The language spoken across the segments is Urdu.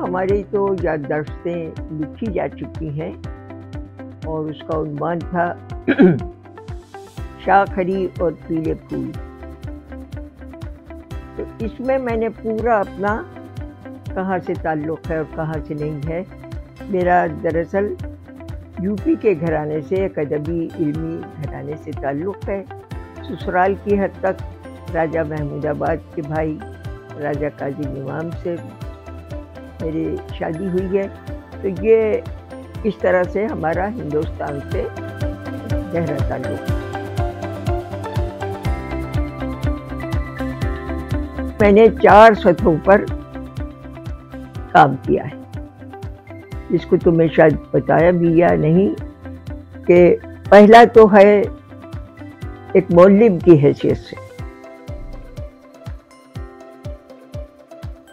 ہماری تو یادداشتیں لکھی جا چکی ہیں اور اس کا عنوان تھا شاخ ہری اور پیلے پھول. تو اس میں نے پورا اپنا کہاں سے تعلق ہے اور کہاں سے نہیں ہے. میرا دراصل یو پی کے گھرانے سے، ایک ادبی علمی گھرانے سے تعلق ہے. سسرال کی حد تک راجہ محمود آباد کے بھائی راجہ کاظم امام سے میری شادی ہوئی ہے. تو یہ اس طرح سے ہمارا ہندوستان سے گہرا تعلق ہے. میں نے 4 سطحوں پر کام کیا ہے. اس کو تمہیں شاید بتایا بھی یا نہیں کہ پہلا تو ہے ایک معلم کی حیثیت سے.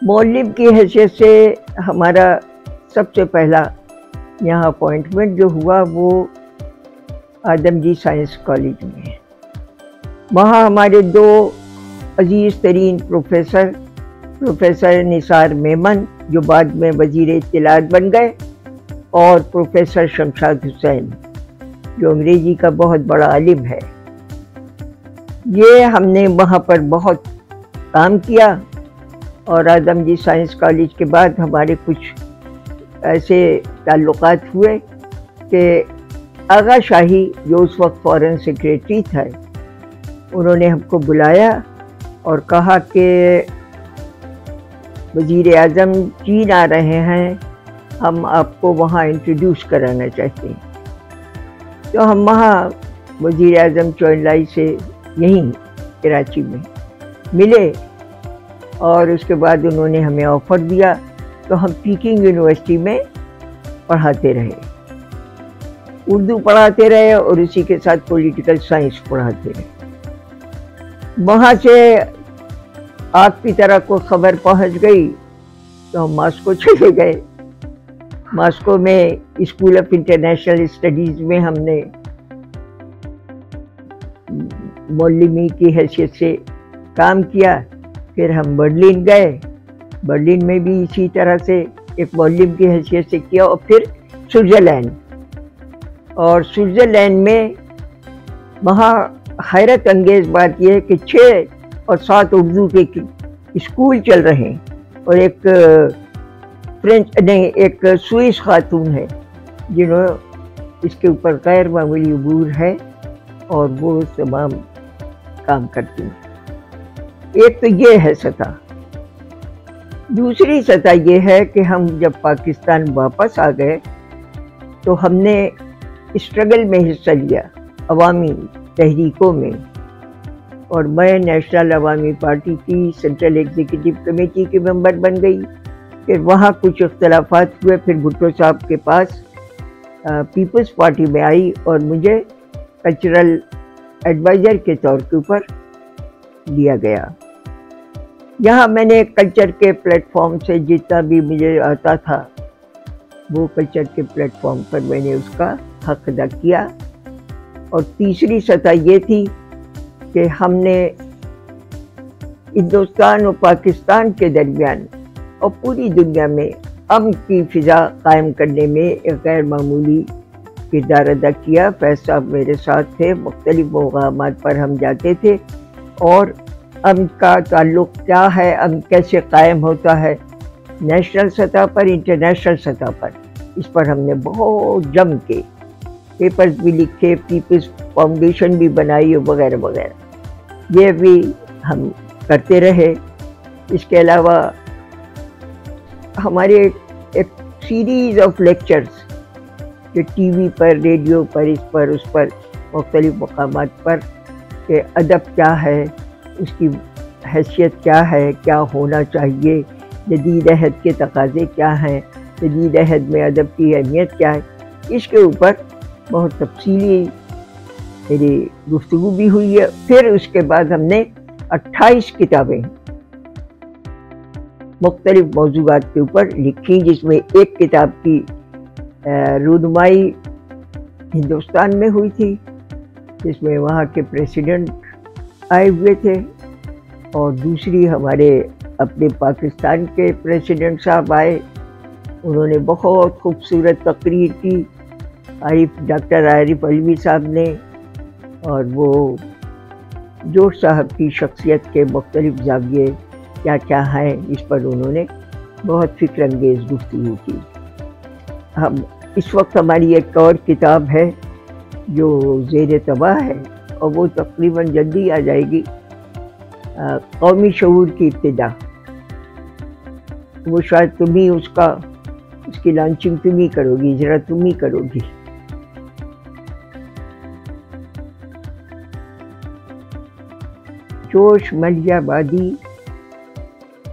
معلم کی حیثیت سے ہمارا سب سے پہلا یہاں اپوائنٹمنٹ جو ہوا وہ آدم جی سائنس کالج میں ہے. وہاں ہمارے 2 عزیز ترین پروفیسر نثار میمن جو بعد میں وزیر اطلاعات بن گئے، اور پروفیسر شمشاد حسین جو انگریزی کا بہت بڑا عالم ہے. یہ ہم نے وہاں پر بہت کام کیا. اور آدم جی سائنس کالج کے بعد ہمارے کچھ ایسے تعلقات ہوئے کہ آغا شاہی جو اس وقت فارن سیکریٹری تھا، انہوں نے ہم کو بلایا اور کہا کہ وزیر اعظم چین آ رہے ہیں، ہم آپ کو وہاں انٹروڈیوس کرانا چاہتے ہیں. تو ہم وہاں وزیر اعظم چوئن لائی سے یہیں کراچی میں ملے، اور اس کے بعد انہوں نے ہمیں آفر دیا. تو ہم پیکنگ یونیورسٹی میں پڑھاتے رہے، اردو پڑھاتے رہے اور اسی کے ساتھ پولیٹیکل سائنس پڑھاتے رہے. وہاں سے آگ کی طرح کوئی خبر پہنچ گئی تو ہم ماسکو چلے گئے. ماسکو میں اسکول آف انٹرنیشنل اسٹڈیز میں ہم نے معلمی کی حیثیت سے کام کیا. پھر ہم برلن گئے، برلن میں بھی اسی طرح سے ایک معلم کی حیثیت سے کیا. اور پھر سوئٹزرلینڈ، اور سوئٹزرلینڈ میں وہاں حیرت انگیز بات یہ ہے کہ 6 اور 7 اردو کے اسکول چل رہے ہیں، اور ایک سوئس خاتون ہے جنہوں اس کے اوپر غیر معمولی عبور ہے اور وہ تمام کام کرتی ہیں. ایک تو یہ ہے سطح. دوسری سطح یہ ہے کہ ہم جب پاکستان واپس آ گئے تو ہم نے اسٹرگل میں حصہ لیا، عوامی تحریکوں میں. اور میں نیشنل عوامی پارٹی کی سینٹرل ایگزیکٹو کمیٹی کے ممبر بن گئی. پھر وہاں کچھ اختلافات ہوئے، پھر بھٹو صاحب کے پاس پیپلز پارٹی میں آئی اور مجھے کلچرل ایڈوائزر کے طور کے اوپر لیا گیا. یہاں میں نے کلچر کے پلیٹ فارم سے جتنا بھی مجھے آتا تھا وہ کلچر کے پلیٹ فارم پر میں نے اس کا حق ادا کیا. اور تیسری سطح یہ تھی کہ ہم نے ہندوستان اور پاکستان کے درمیان اور پوری دنیا میں امن کی فضا قائم کرنے میں ایک غیر معمولی کردار ادا کیا. فیض صاحب میرے ساتھ تھے، مختلف مقامات پر ہم جاتے تھے، اور امن کا تعلق کیا ہے، امن کیسے قائم ہوتا ہے نیشنل سطح پر، انٹرنیشنل سطح پر، اس پر ہم نے بہت جم کے پیپرز بھی لکھے، پیپلز فاؤنڈیشن بھی بنائی وغیرہ وغیرہ. یہ بھی ہم کرتے رہے. اس کے علاوہ ہمارے ایک سیریز آف لیکچرز جو ٹی وی پر، ریڈیو پر، اس پر مختلف مقامات پر کہ ادب کیا ہے، اس کی حیثیت کیا ہے، کیا ہونا چاہیے، جدید عہد کے تقاضے کیا ہیں، جدید عہد میں ادب کی اہمیت کیا ہے، اس کے اوپر بہت تفصیلی میری گفتگو بھی ہوئی ہے. پھر اس کے بعد ہم نے 28 کتابیں مختلف موضوعات کے اوپر لکھی، جس میں ایک کتاب کی رونمائی ہندوستان میں ہوئی تھی، جس میں وہاں کے پریسیڈنٹ آئے ہوئے تھے، اور دوسری ہمارے اپنے پاکستان کے پریسیڈنٹ صاحب آئے انہوں نے بہت خوبصورت تقریر کی ڈاکٹر عارف علوی صاحب نے، اور وہ جوش صاحب کی شخصیت کے مختلف زاویے کیا کیا ہیں اس پر انہوں نے بہت فکر انگیز گفتگو کی۔ اس وقت ہماری ایک اور کتاب ہے جو زیر طبع ہے اور وہ تقریباً جلدی آ جائے گی، قومی شعور کی ابتدا۔ وہ شاید تم ہی اس کی لانچنگ تم ہی کرو گی، ذرا تم ہی کرو گی۔ جوش ملیح آبادی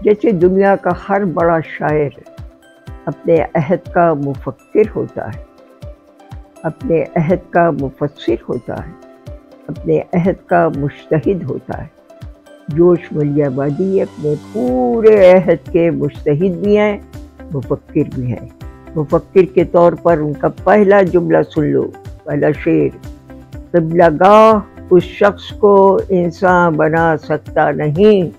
جیسے دنیا کا ہر بڑا شاعر اپنے عہد کا مفکر ہوتا ہے، اپنے عہد کا مفسر ہوتا ہے، اپنے عہد کا مجتہد ہوتا ہے۔ جوش ملیح آبادی اپنے پورے عہد کے مجتہد بھی ہیں، مفکر بھی ہیں۔ مفکر کے طور پر ان کا پہلا جملہ سن لو، پہلا شعر: قبلہ گاہ اس شخص کو انسان بنا سکتا نہیں،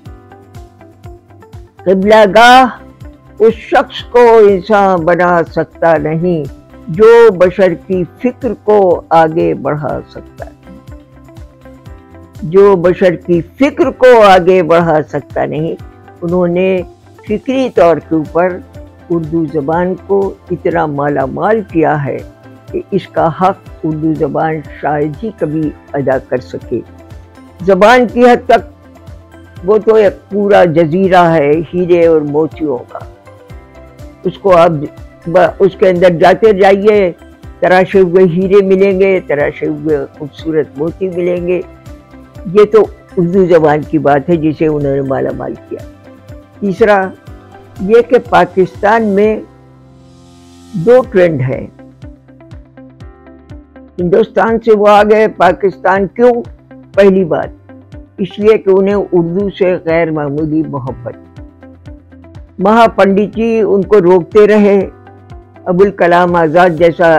قبلہ گاہ اس شخص کو انسان بنا سکتا نہیں جو بشر کی فکر کو آگے بڑھا سکتا ہے، جو بشر کی فکر کو آگے بڑھا سکتا نہیں۔ انہوں نے فکری طور کے اوپر اردو زبان کو اتنا مالا مال کیا ہے کہ اس کا حق اردو زبان شاید ہی کبھی ادا کر سکے۔ زبان کی حد تک وہ تو ایک پورا جزیرہ ہے ہیرے اور موتیوں کا، اس کو آپ اس کے اندر جاتے جائیے، تراشے ہوئے ہیرے ملیں گے، تراشے ہوئے خوبصورت موتی ملیں گے۔ یہ تو اردو زبان کی بات ہے جسے انہوں نے مالا مال کیا۔ تیسرا یہ کہ پاکستان میں دو ٹرینڈ ہیں، ہندوستان سے وہ آگئے، پاکستان کیوں؟ پہلی بات اس لیے کہ انہیں اردو سے غیر معمولی محبت۔ مہا پنڈت جی ان کو روکتے رہے، ابوالکلام آزاد جیسا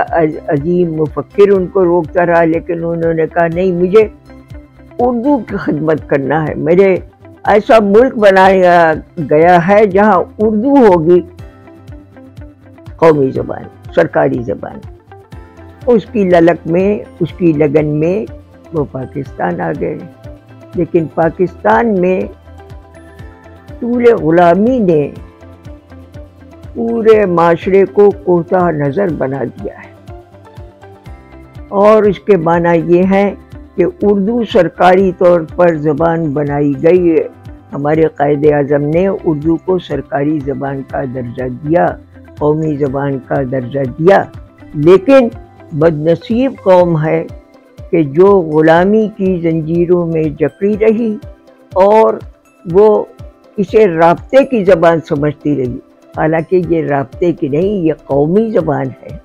عظیم مفکر ان کو روکتا رہا، لیکن انہوں نے کہا نہیں، مجھے اردو کی خدمت کرنا ہے، میرے ایسا ملک بنایا گیا ہے جہاں اردو ہوگی قومی زبان، سرکاری زبان۔ اس کی للک میں، اس کی لگن میں وہ پاکستان آ گئے، لیکن پاکستان میں طول غلامی نے پورے معاشرے کو کوتاہ نظر بنا دیا ہے، اور اس کے معنی یہ ہے کہ اردو سرکاری طور پر زبان بنائی گئی۔ ہمارے قائد اعظم نے اردو کو سرکاری زبان کا درجہ دیا، قومی زبان کا درجہ دیا، لیکن بدنصیب قوم ہے کہ جو غلامی کی زنجیروں میں جکڑی رہی اور وہ اسے رابطے کی زبان سمجھتی رہی، حالانکہ یہ رابطے کی نہیں، یہ قومی زبان ہے۔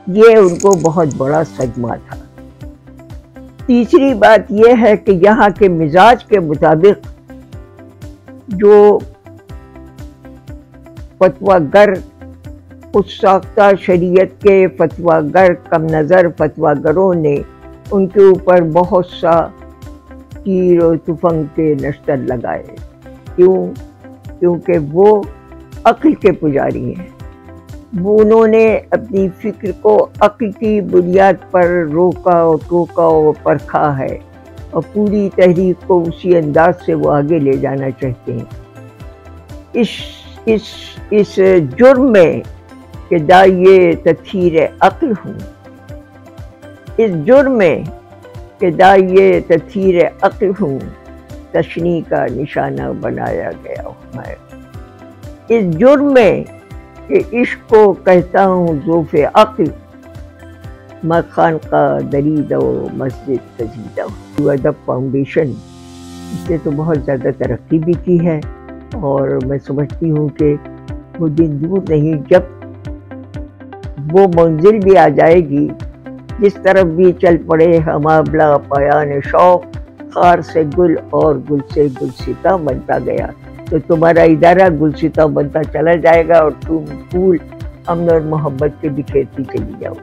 یہ ان کو بہت بڑا صدمہ تھا۔ تیسری بات یہ ہے کہ یہاں کے مزاج کے مطابق جو فتویٰ گر، خود ساختہ شریعت کے فتویٰ گر، کم نظر فتویٰ گروں نے ان کے اوپر بہت سا تیر و تفنگ کے نشتر لگائے۔ کیونکہ وہ عقل کے پجاری ہیں، وہ انہوں نے اپنی فکر کو عقل کی بنیاد پر روکا اور ٹوکا اور پرکھا ہے، اور پوری تحریک کو اسی انداز سے وہ آگے لے جانا چاہتے ہیں۔ اس جرم میں کہ داعیے تطہیر عقل ہوں، اس جرم میں کہ داعیے تطہیر عقل ہوں، تشنیع کا نشانہ بنایا گیا ہوں میں۔ اس جرم میں کہ عشق کو کہتا ہوں ذوف عقل، میں خانقاہ دریدہ و مسجد سجیدہ ہوں۔ ادب فاؤنڈیشن اس نے تو بہت زیادہ ترقی بھی کی ہے، اور میں سمجھتی ہوں کہ وہ دن دور نہیں جب وہ منزل بھی آ جائے گی جس طرف بھی چل پڑے ہم ابلا پایان شوق، خار سے گل اور گل سے گلستاں بنتا گیا، تو تمہارا ادارہ گلستاں بنتا چلا جائے گا اور تم پھول امن اور محبت کے بکھیرتی چلی جاؤ۔